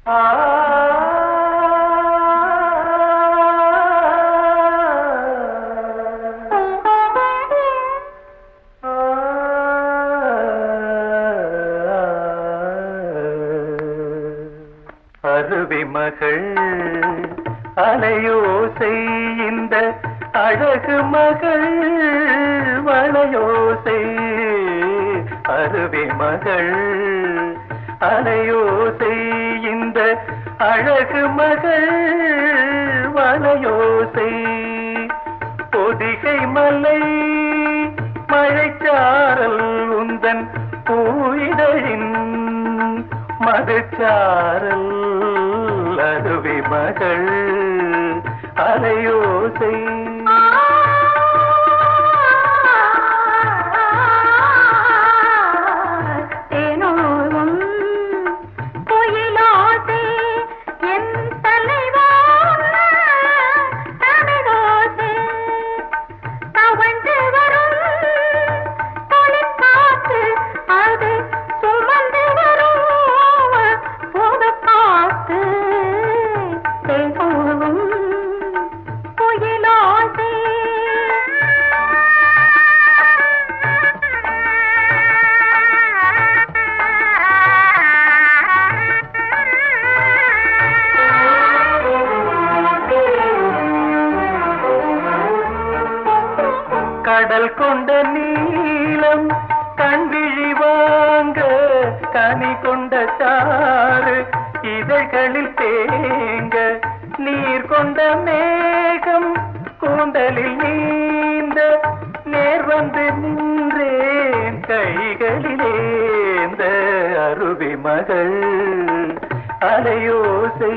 அருவி மகள் அலையோசை இந்த அழகு மகள் வளையோசை. அருவி மகள் அலையோசை இந்த அழகு மகள் வளையோசை. பொதிகை மலை மழைச்சாரல் உந்தன் பூயிதழின் மதுச்சாரல். அருவி மகள் அலையோசை. கடல் கொண்ட நீலம் கண்விழி வாங்க கனி கொண்ட சாறு இதழ்களில் தேங்க. நீர் கொண்ட மேகம் கூந்தலில் நீந்த நேர் வந்து நின்றேன் கைகளிலேந்த. அருவி மகள் அலையோசை.